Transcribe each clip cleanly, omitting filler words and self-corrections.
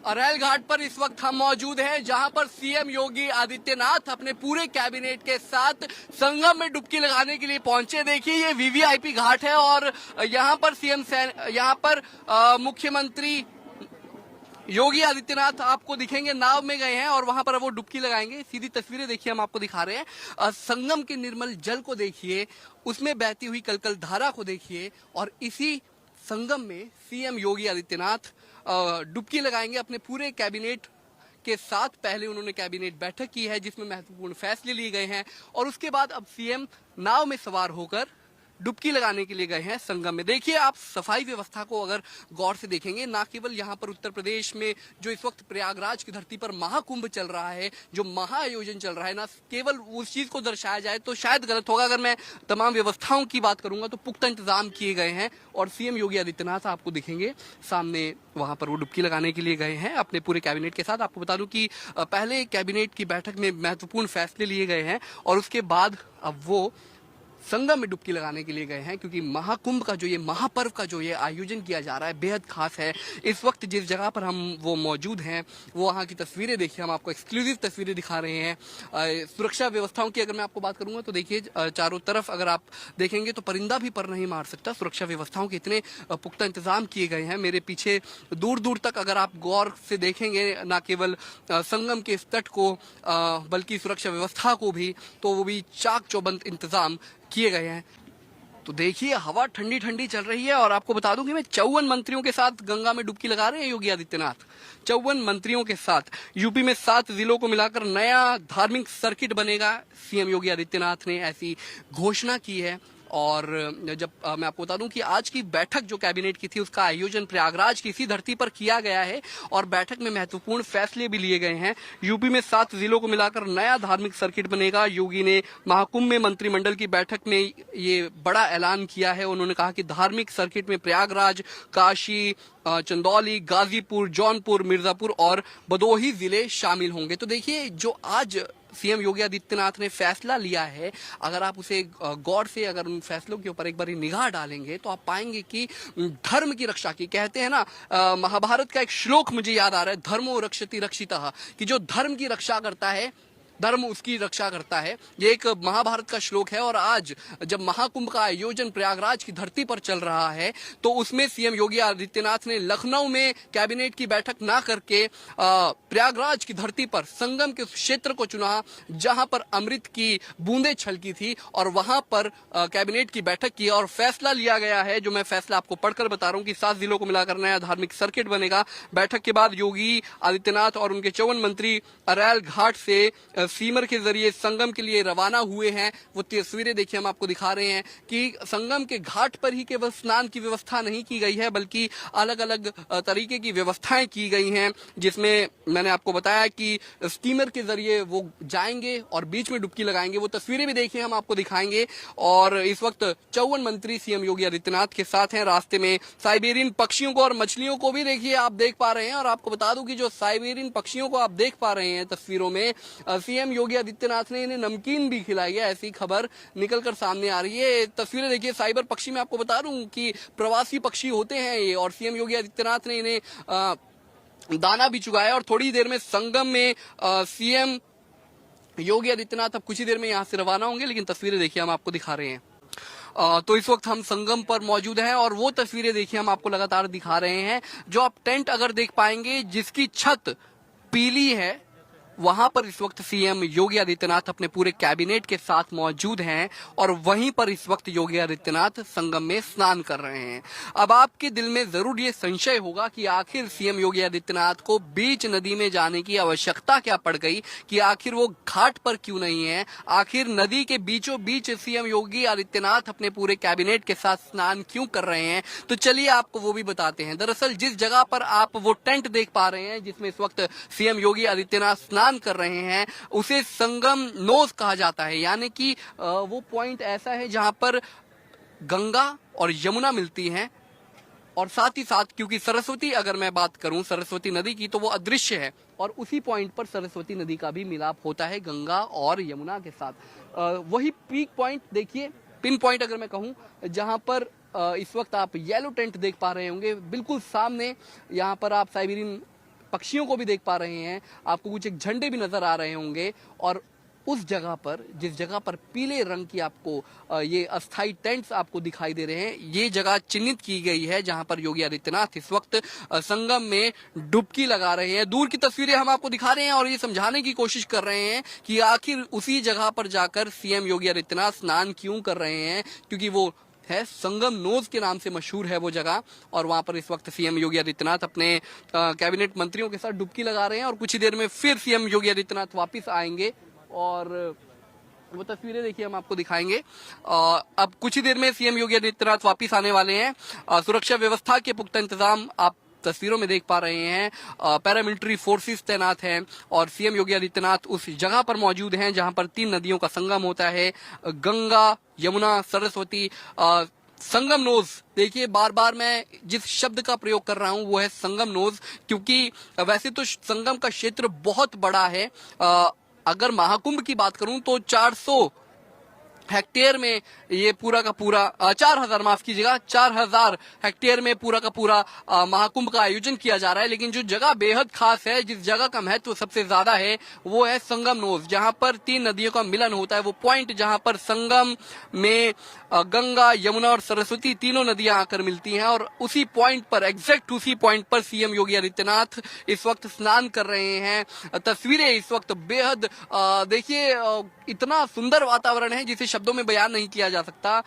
अरैल घाट पर इस वक्त हम मौजूद हैं, जहां पर सीएम योगी आदित्यनाथ अपने पूरे कैबिनेट के साथ संगम में डुबकी लगाने के लिए पहुंचे। देखिए ये वीवीआईपी घाट है और यहां पर मुख्यमंत्री योगी आदित्यनाथ आपको दिखेंगे, नाव में गए हैं और वहां पर वो डुबकी लगाएंगे। सीधी तस्वीरें देखिए हम आपको दिखा रहे हैं। संगम के निर्मल जल को देखिए, उसमें बहती हुई कलकल धारा को देखिए और इसी संगम में सीएम योगी आदित्यनाथ डुबकी लगाएंगे अपने पूरे कैबिनेट के साथ। पहले उन्होंने कैबिनेट बैठक की है जिसमें महत्वपूर्ण फैसले लिए गए हैं और उसके बाद अब सीएम नाव में सवार होकर डुबकी लगाने के लिए गए हैं संगम में। देखिए आप सफाई व्यवस्था को अगर गौर से देखेंगे, ना केवल यहाँ पर उत्तर प्रदेश में जो इस वक्त प्रयागराज की धरती पर महाकुंभ चल रहा है, जो महाआयोजन चल रहा है, ना केवल उस चीज को दर्शाया जाए तो शायद गलत होगा। अगर मैं तमाम व्यवस्थाओं की बात करूंगा तो पुख्ता इंतजाम किए गए हैं और सीएम योगी आदित्यनाथ आपको दिखेंगे सामने, वहां पर वो डुबकी लगाने के लिए गए हैं अपने पूरे कैबिनेट के साथ। आपको बता दूं कि पहले कैबिनेट की बैठक में महत्वपूर्ण फैसले लिए गए हैं और उसके बाद अब वो संगम में डुबकी लगाने के लिए गए हैं, क्योंकि महाकुंभ का जो ये महापर्व का जो ये आयोजन किया जा रहा है बेहद खास है। इस वक्त जिस जगह पर हम वो मौजूद हैं वो वहाँ की तस्वीरें देखिए, हम आपको एक्सक्लूसिव तस्वीरें दिखा रहे हैं। सुरक्षा व्यवस्थाओं की अगर मैं आपको बात करूंगा तो देखिए चारों तरफ अगर आप देखेंगे तो परिंदा भी पर नहीं मार सकता। सुरक्षा व्यवस्थाओं के इतने पुख्ता इंतजाम किए गए हैं। मेरे पीछे दूर दूर तक अगर आप गौर से देखेंगे, ना केवल संगम के इस तट को बल्कि सुरक्षा व्यवस्था को भी, तो वो भी चाक चौबंद इंतजाम किए गए हैं। तो देखिए हवा ठंडी ठंडी चल रही है और आपको बता दूं कि मैं 54 मंत्रियों के साथ गंगा में डुबकी लगा रहे हैं योगी आदित्यनाथ। 54 मंत्रियों के साथ यूपी में 7 जिलों को मिलाकर नया धार्मिक सर्किट बनेगा। सीएम योगी आदित्यनाथ ने ऐसी घोषणा की है। और जब मैं आपको बता दूं कि आज की बैठक जो कैबिनेट की थी उसका आयोजन प्रयागराज की इसी धरती पर किया गया है और बैठक में महत्वपूर्ण फैसले भी लिए गए हैं। यूपी में 7 जिलों को मिलाकर नया धार्मिक सर्किट बनेगा। योगी ने महाकुंभ में मंत्रिमंडल की बैठक में ये बड़ा ऐलान किया है। उन्होंने कहा कि धार्मिक सर्किट में प्रयागराज, काशी, चंदौली, गाजीपुर, जौनपुर, मिर्जापुर और भदोही जिले शामिल होंगे। तो देखिए जो आज सीएम योगी आदित्यनाथ ने फैसला लिया है, अगर आप उसे गौर से अगर उन फैसलों के ऊपर एक बार निगाह डालेंगे तो आप पाएंगे कि धर्म की रक्षा की, कहते हैं ना, महाभारत का एक श्लोक मुझे याद आ रहा है, धर्मो रक्षति रक्षितः, कि जो धर्म की रक्षा करता है धर्म उसकी रक्षा करता है। ये एक महाभारत का श्लोक है। और आज जब महाकुंभ का आयोजन प्रयागराज की धरती पर चल रहा है तो उसमें सीएम योगी आदित्यनाथ ने लखनऊ में कैबिनेट की बैठक ना करके प्रयागराज की धरती पर संगम के क्षेत्र को चुना जहां पर अमृत की बूंदें छलकी थी और वहां पर कैबिनेट की बैठक की और फैसला लिया गया है। जो मैं फैसला आपको पढ़कर बता रहा हूं कि 7 जिलों को मिलाकर नया धार्मिक सर्किट बनेगा। बैठक के बाद योगी आदित्यनाथ और उनके 54 मंत्री अरैल घाट से सीमर के जरिए संगम के लिए रवाना हुए हैं। वो तस्वीरें देखिए हम आपको दिखा रहे हैं कि संगम के घाट पर ही केवल स्नान की व्यवस्था नहीं की गई है बल्कि अलग अलग तरीके की व्यवस्थाएं की गई हैं, जिसमें मैंने आपको बताया कि स्टीमर के जरिए वो जाएंगे और बीच में डुबकी लगाएंगे। वो तस्वीरें भी देखिए हम आपको दिखाएंगे। और इस वक्त 54 मंत्री सीएम योगी आदित्यनाथ के साथ हैं। रास्ते में साइबेरियन पक्षियों को और मछलियों को भी देखिए आप देख पा रहे हैं। और आपको बता दूं कि जो साइबेरियन पक्षियों को आप देख पा रहे हैं तस्वीरों में, सीएम योगी आदित्यनाथ ने इन्हें नमकीन भी खिलाई है, ऐसी खबर निकलकर सामने आ रही है। तस्वीरें देखिए, साइबर पक्षी मैं आपको बता दूं कि प्रवासी पक्षी होते हैं ये, और सीएम योगी आदित्यनाथ ने इन्हें दाना भी चुगाया। और थोड़ी देर में संगम में सीएम योगी आदित्यनाथ अब कुछ ही देर में यहाँ से रवाना होंगे, लेकिन तस्वीरें देखिए हम आपको दिखा रहे हैं। तो इस वक्त हम संगम पर मौजूद हैं और वो तस्वीरें देखिए हम आपको लगातार दिखा रहे हैं। जो आप टेंट अगर देख पाएंगे जिसकी छत पीली है, वहां पर इस वक्त सीएम योगी आदित्यनाथ अपने पूरे कैबिनेट के साथ मौजूद हैं और वहीं पर इस वक्त योगी आदित्यनाथ संगम में स्नान कर रहे हैं। अब आपके दिल में जरूर ये संशय होगा कि आखिर सीएम योगी आदित्यनाथ को बीच नदी में जाने की आवश्यकता क्या पड़ गई, कि आखिर वो घाट पर क्यों नहीं है, आखिर नदी के बीचों बीच सीएम योगी आदित्यनाथ अपने पूरे कैबिनेट के साथ स्नान क्यों कर रहे हैं। तो चलिए आपको वो भी बताते हैं। दरअसल जिस जगह पर आप वो टेंट देख पा रहे हैं जिसमें इस वक्त सीएम योगी आदित्यनाथ स्नान कर रहे हैं, उसे संगम नोज कहा जाता है। यानी कि वो पॉइंट ऐसा है जहां पर गंगा और यमुना मिलती हैं और साथ ही साथ, क्योंकि सरस्वती, अगर मैं बात करूं सरस्वती नदी की, तो वो अदृश्य है और उसी पॉइंट पर सरस्वती नदी का भी मिलाप होता है गंगा और यमुना के साथ। वही पीक पॉइंट देखिए, पिन पॉइंट अगर मैं कहूं, जहां पर इस वक्त आप येलो टेंट देख पा रहे होंगे बिल्कुल सामने। यहाँ पर आप साइबेरियन पक्षियों को भी देख पा रहे हैं, आपको कुछ एक झंडे भी नजर आ रहे होंगे। और उस जगह पर, जिस जगह पर पीले रंग की आपको ये अस्थाई टेंट्स आपको दिखाई दे रहे हैं, ये जगह चिन्हित की गई है जहां पर योगी आदित्यनाथ इस वक्त संगम में डुबकी लगा रहे हैं। दूर की तस्वीरें हम आपको दिखा रहे हैं और ये समझाने की कोशिश कर रहे हैं कि आखिर उसी जगह पर जाकर सीएम योगी आदित्यनाथ स्नान क्यों कर रहे हैं, क्योंकि वो है संगम नोज के नाम से मशहूर है वो जगह। और वहां पर इस वक्त सीएम योगी आदित्यनाथ अपने कैबिनेट मंत्रियों के साथ डुबकी लगा रहे हैं और कुछ ही देर में फिर सीएम योगी आदित्यनाथ वापिस आएंगे और वो तस्वीरें देखिए हम आपको दिखाएंगे। अब कुछ ही देर में सीएम योगी आदित्यनाथ वापिस आने वाले हैं। सुरक्षा व्यवस्था के पुख्ता इंतजाम आप तस्वीरों में देख पा रहे हैं। पैरामिलिट्री फोर्सेस तैनात हैं और सीएम योगी आदित्यनाथ उस जगह पर मौजूद हैं जहां पर 3 नदियों का संगम होता है, गंगा, यमुना, सरस्वती। संगम नोज, देखिए बार बार मैं जिस शब्द का प्रयोग कर रहा हूं वो है संगम नोज, क्योंकि वैसे तो संगम का क्षेत्र बहुत बड़ा है। अगर महाकुंभ की बात करूं तो 400 हेक्टेयर में ये पूरा का पूरा 4000 माफ कीजिएगा 4000 हेक्टेयर में पूरा का पूरा महाकुंभ का आयोजन किया जा रहा है। लेकिन जो जगह बेहद खास है, जिस जगह का महत्व सबसे ज्यादा है, वो है संगम नोज, जहां पर 3 नदियों का मिलन होता है। वो पॉइंट जहां पर संगम में गंगा, यमुना और सरस्वती तीनों नदियां आकर मिलती हैं और उसी पॉइंट पर, एग्जैक्ट उसी पॉइंट पर सीएम योगी आदित्यनाथ इस वक्त स्नान कर रहे हैं। तस्वीरें इस वक्त बेहद देखिए इतना सुंदर वातावरण है जिसे शब्दों में बयान नहीं किया जा सकता।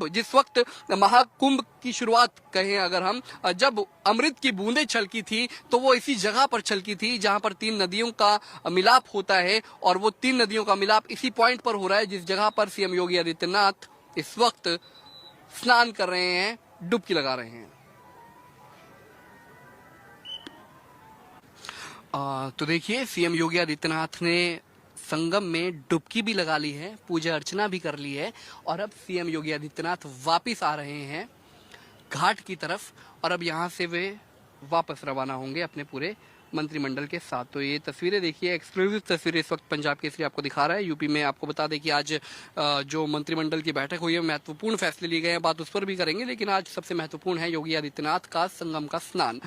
जिस वक्त महाकुंभ की शुरुआत कहें अगर हम, जब अमृत की बूंदें छलकी थी तो वो इसी जगह पर छलकी थी जहां पर 3 नदियों का मिलाप होता है और वो 3 नदियों का मिलाप इसी पॉइंट पर हो रहा है जिस जगह पर सीएम योगी आदित्यनाथ इस वक्त स्नान कर रहे हैं, डुबकी लगा रहे हैं। तो देखिए सीएम योगी आदित्यनाथ ने संगम में डुबकी भी लगा ली है, पूजा अर्चना भी कर ली है और अब सीएम योगी आदित्यनाथ वापिस आ रहे हैं घाट की तरफ और अब यहां से वे वापस रवाना होंगे अपने पूरे मंत्रिमंडल के साथ। तो ये तस्वीरें देखिए, एक्सक्लूसिव तस्वीरें इस वक्त पंजाब केसरी आपको दिखा रहा है। यूपी में आपको बता दें कि आज जो मंत्रिमंडल की बैठक हुई है, महत्वपूर्ण फैसले लिए गए हैं, बात उस पर भी करेंगे, लेकिन आज सबसे महत्वपूर्ण है योगी आदित्यनाथ का संगम का स्नान।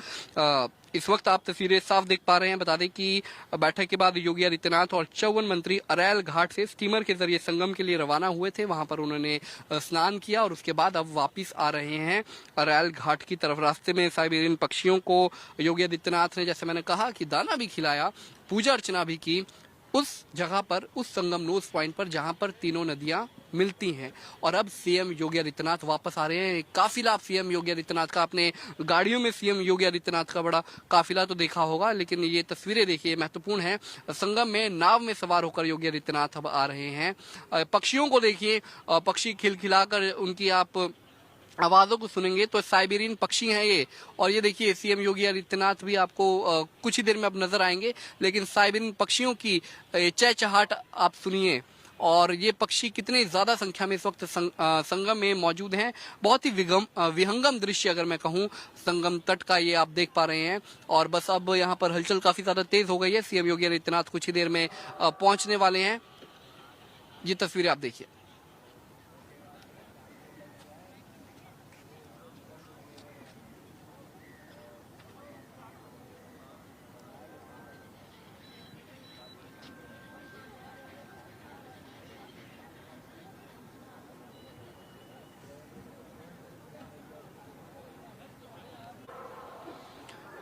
इस वक्त आप तस्वीरें साफ देख पा रहे हैं। बता दें कि बैठक के बाद योगी आदित्यनाथ और 54 मंत्री अरैल घाट से स्टीमर के जरिए संगम के लिए रवाना हुए थे। वहां पर उन्होंने स्नान किया और उसके बाद अब वापिस आ रहे हैं अरैल घाट की तरफ। रास्ते में साइबेरियन पक्षियों को योगी आदित्यनाथ ने, जैसे मैंने कहा, कि दाना भी खिलाया, पूजा अर्चना भी की उस जगह पर, उस संगम नोज पॉइंट पर जहां पर तीनों नदियां मिलती हैं। और अब सीएम योगी आदित्यनाथ वापस आ रहे हैं। काफिला सीएम योगी आदित्यनाथ का, अपने गाड़ियों में सीएम योगी आदित्यनाथ का बड़ा काफिला तो देखा होगा, लेकिन ये तस्वीरें देखिए महत्वपूर्ण है। संगम में नाव में सवार होकर योगी आदित्यनाथ अब आ रहे हैं। पक्षियों को देखिए, पक्षी खिलखिलाकर उनकी आप आवाजों को सुनेंगे तो साइबेरियन पक्षी हैं ये। और ये देखिए सीएम योगी आदित्यनाथ भी आपको कुछ ही देर में अब नजर आएंगे, लेकिन साइबेरियन पक्षियों की चहचहाट आप सुनिए। और ये पक्षी कितने ज्यादा संख्या में इस वक्त संगम में मौजूद हैं। बहुत ही विहंगम दृश्य अगर मैं कहूँ संगम तट का ये आप देख पा रहे हैं। और बस अब यहाँ पर हलचल काफी ज्यादा तेज हो गई है। सीएम योगी आदित्यनाथ कुछ ही देर में पहुंचने वाले हैं। ये तस्वीरें आप देखिए।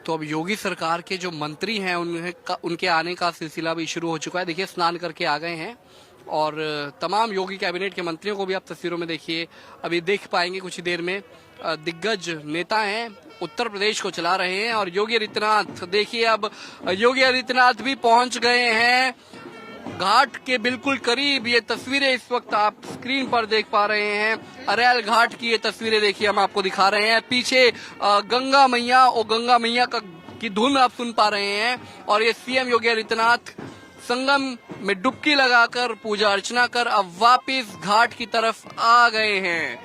तो अब योगी सरकार के जो मंत्री हैं उनके आने का सिलसिला भी शुरू हो चुका है। देखिए स्नान करके आ गए हैं और तमाम योगी कैबिनेट के मंत्रियों को भी आप तस्वीरों में देखिए, अभी देख पाएंगे कुछ ही देर में। दिग्गज नेता हैं, उत्तर प्रदेश को चला रहे हैं। और योगी आदित्यनाथ देखिए, अब योगी आदित्यनाथ भी पहुंच गए हैं घाट के बिल्कुल करीब। ये तस्वीरें इस वक्त आप स्क्रीन पर देख पा रहे हैं। अरैल घाट की ये तस्वीरें देखिए हम आपको दिखा रहे हैं। पीछे गंगा मैया और गंगा मैया की धुन आप सुन पा रहे हैं। और ये सीएम योगी आदित्यनाथ संगम में डुबकी लगाकर पूजा अर्चना कर अब वापिस घाट की तरफ आ गए हैं।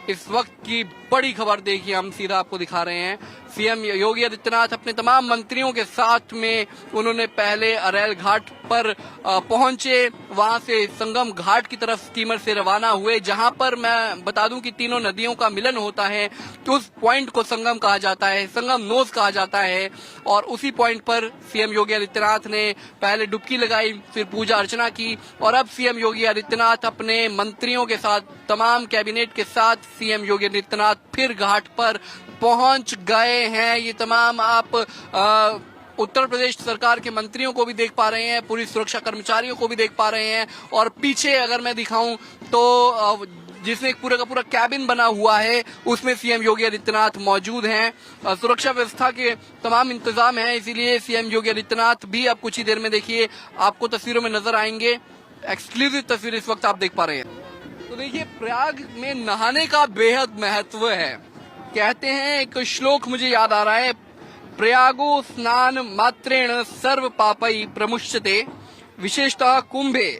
इस वक्त की बड़ी खबर देखिए, हम सीधा आपको दिखा रहे हैं। सीएम योगी आदित्यनाथ अपने तमाम मंत्रियों के साथ में उन्होंने पहले अरैल घाट पर पहुंचे, वहां से संगम घाट की तरफ स्टीमर से रवाना हुए, जहां पर मैं बता दूं कि तीनों नदियों का मिलन होता है, तो उस पॉइंट को संगम कहा जाता है, संगम नोज कहा जाता है। और उसी पॉइंट पर सीएम योगी आदित्यनाथ ने पहले डुबकी लगाई, फिर पूजा अर्चना की, और अब सीएम योगी आदित्यनाथ अपने मंत्रियों के साथ, तमाम कैबिनेट के साथ सीएम योगी आदित्यनाथ फिर घाट पर पहुंच गए हैं। ये तमाम आप उत्तर प्रदेश सरकार के मंत्रियों को भी देख पा रहे हैं, पुलिस सुरक्षा कर्मचारियों को भी देख पा रहे हैं, और पीछे अगर मैं दिखाऊं तो जिसमें एक पूरा का पूरा कैबिन बना हुआ है, उसमें सीएम योगी आदित्यनाथ मौजूद हैं। सुरक्षा व्यवस्था के तमाम इंतजाम हैं, इसीलिए सीएम योगी आदित्यनाथ भी अब कुछ ही देर में देखिए आपको तस्वीरों में नजर आएंगे। एक्सक्लूसिव तस्वीर इस वक्त आप देख पा रहे हैं। तो देखिए, प्रयाग में नहाने का बेहद महत्व है। कहते हैं, एक श्लोक मुझे याद आ रहा है, प्रयागो स्नान मात्रेण सर्व पापई प्रमुच्यते, विशेषतः कुंभे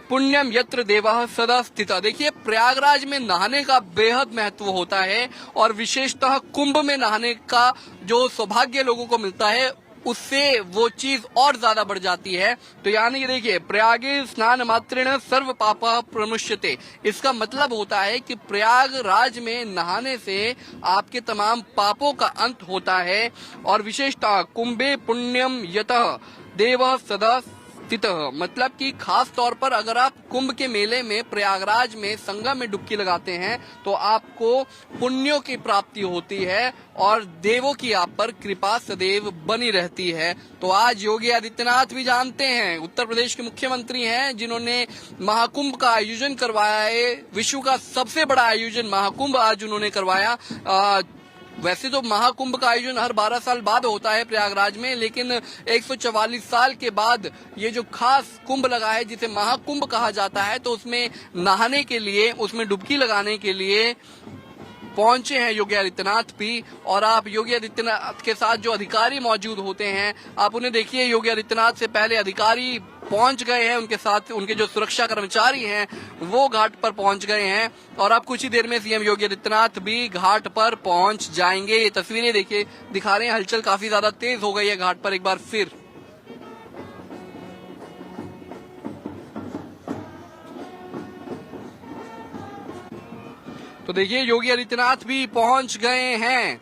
पुण्यम यत्र देवः सदा स्थिता। देखिए, प्रयागराज में नहाने का बेहद महत्व होता है, और विशेषतः कुंभ में नहाने का जो सौभाग्य लोगों को मिलता है, उससे वो चीज और ज्यादा बढ़ जाती है। तो यानी देखिए, प्रयागे स्नान मात्रेण सर्व पापः प्रमुच्यते, इसका मतलब होता है कि प्रयागराज में नहाने से आपके तमाम पापों का अंत होता है। और विशेषतः कुंभे पुण्यम यतः देवः सदा स्थितः, मतलब कि खास तौर पर अगर आप कुंभ के मेले में प्रयागराज में संगम में डुबकी लगाते हैं तो आपको पुण्यों की प्राप्ति होती है और देवों की आप पर कृपा सदैव बनी रहती है। तो आज योगी आदित्यनाथ भी जानते हैं, उत्तर प्रदेश के मुख्यमंत्री हैं, जिन्होंने महाकुंभ का आयोजन करवाया है। विश्व का सबसे बड़ा आयोजन महाकुंभ आज उन्होंने करवाया। वैसे तो महाकुंभ का आयोजन हर 12 साल बाद होता है प्रयागराज में, लेकिन 144 साल के बाद ये जो खास कुंभ लगा है, जिसे महाकुंभ कहा जाता है, तो उसमें नहाने के लिए, उसमें डुबकी लगाने के लिए पहुंचे हैं योगी आदित्यनाथ भी। और आप योगी आदित्यनाथ के साथ जो अधिकारी मौजूद होते हैं, आप उन्हें देखिए, योगी आदित्यनाथ से पहले अधिकारी पहुंच गए हैं, उनके साथ उनके जो सुरक्षा कर्मचारी हैं वो घाट पर पहुंच गए हैं, और अब कुछ ही देर में सीएम योगी आदित्यनाथ भी घाट पर पहुंच जाएंगे। ये तस्वीरें देखिए, दिखा रहे हैं, हलचल काफी ज्यादा तेज हो गई है घाट पर एक बार फिर। तो देखिए, योगी आदित्यनाथ भी पहुंच गए हैं।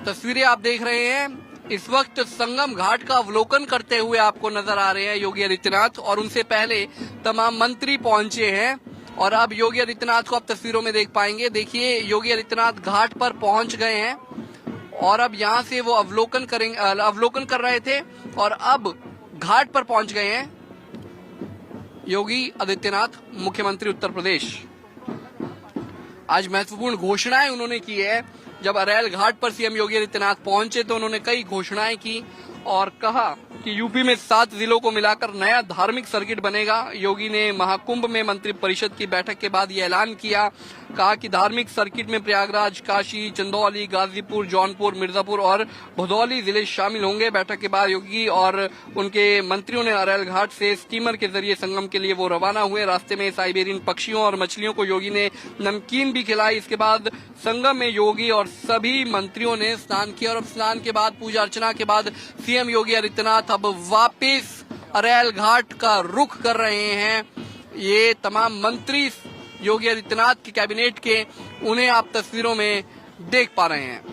तस्वीरें आप देख रहे हैं, इस वक्त संगम घाट का अवलोकन करते हुए आपको नजर आ रहे हैं योगी आदित्यनाथ, और उनसे पहले तमाम मंत्री पहुंचे हैं। और अब योगी आदित्यनाथ को आप तस्वीरों में देख पाएंगे। देखिए, योगी आदित्यनाथ घाट पर पहुंच गए हैं, और अब यहां से वो अवलोकन कर रहे थे, और अब घाट पर पहुंच गए हैं योगी आदित्यनाथ, मुख्यमंत्री उत्तर प्रदेश। आज महत्वपूर्ण घोषणाएं उन्होंने की है। जब अरैल घाट पर सीएम योगी आदित्यनाथ पहुंचे तो उन्होंने कई घोषणाएं की और कहा कि यूपी में 7 जिलों को मिलाकर नया धार्मिक सर्किट बनेगा। योगी ने महाकुंभ में मंत्री परिषद की बैठक के बाद ये ऐलान किया, कहा कि धार्मिक सर्किट में प्रयागराज, काशी, चंदौली, गाजीपुर, जौनपुर, मिर्जापुर और भदौली जिले शामिल होंगे। बैठक के बाद योगी और उनके मंत्रियों ने अरैल घाट से स्टीमर के जरिए संगम के लिए वो रवाना हुए। रास्ते में साइबेरियन पक्षियों और मछलियों को योगी ने नमकीन भी खिलाई। इसके बाद संगम में योगी और सभी मंत्रियों ने स्नान किया, और अब स्नान के बाद, पूजा अर्चना के बाद सीएम योगी आदित्यनाथ अब वापस अरैल घाट का रुख कर रहे हैं। ये तमाम मंत्री योगी आदित्यनाथ की कैबिनेट के, उन्हें आप तस्वीरों में देख पा रहे हैं।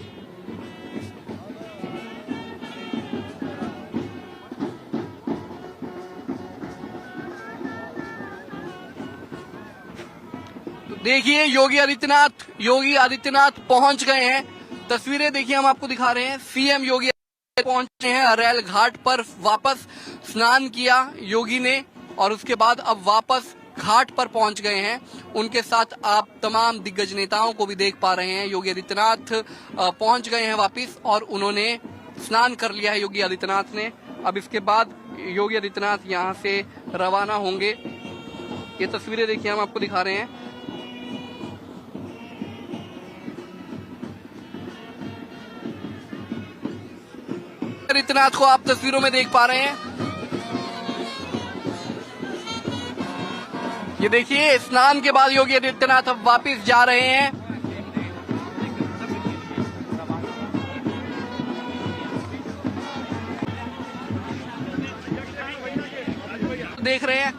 तो देखिए, योगी आदित्यनाथ पहुंच गए हैं। तस्वीरें देखिए, हम आपको दिखा रहे हैं। सीएम योगी पहुंचे हैं अरैल घाट पर, वापस स्नान किया योगी ने, और उसके बाद अब वापस घाट पर पहुंच गए हैं। उनके साथ आप तमाम दिग्गज नेताओं को भी देख पा रहे हैं। योगी आदित्यनाथ पहुंच गए हैं वापस, और उन्होंने स्नान कर लिया है योगी आदित्यनाथ ने। अब इसके बाद योगी आदित्यनाथ यहां से रवाना होंगे। ये तस्वीरें देखिए, हम आपको दिखा रहे हैं। आदित्यनाथ को आप तस्वीरों में देख पा रहे हैं। ये देखिए, स्नान के बाद योगी आदित्यनाथ अब वापस जा रहे हैं। देख रहे हैं।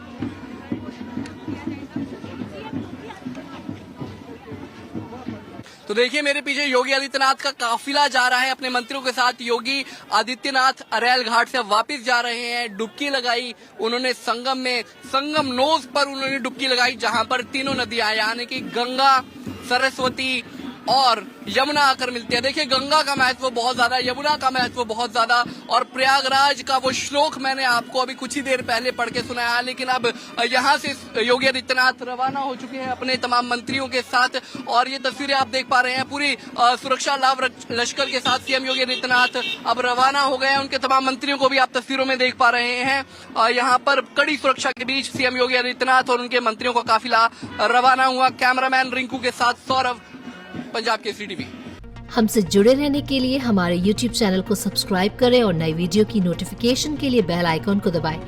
तो देखिए मेरे पीछे योगी आदित्यनाथ का काफिला जा रहा है अपने मंत्रियों के साथ। योगी आदित्यनाथ अरैल घाट से वापस जा रहे हैं। डुबकी लगाई उन्होंने संगम में, संगम नोज पर उन्होंने डुबकी लगाई, जहां पर तीनों नदियां यानी कि गंगा, सरस्वती और यमुना आकर मिलती है। देखिए गंगा का महत्व बहुत ज्यादा, यमुना का महत्व बहुत ज्यादा, और प्रयागराज का वो श्लोक मैंने आपको अभी कुछ ही देर पहले पढ़ के सुनाया। लेकिन अब यहाँ से योगी आदित्यनाथ रवाना हो चुके हैं अपने तमाम मंत्रियों के साथ, और ये तस्वीरें आप देख पा रहे हैं पूरी सुरक्षा लाभ लश्कर के साथ सीएम योगी आदित्यनाथ अब रवाना हो गए हैं। उनके तमाम मंत्रियों को भी आप तस्वीरों में देख पा रहे हैं। यहाँ पर कड़ी सुरक्षा के बीच सीएम योगी आदित्यनाथ और उनके मंत्रियों का काफिला रवाना हुआ। कैमरामैन रिंकू के साथ सौरभ, पंजाब केसरी टीवी। हमसे जुड़े रहने के लिए हमारे YouTube चैनल को सब्सक्राइब करें और नई वीडियो की नोटिफिकेशन के लिए बेल आइकॉन को दबाएं।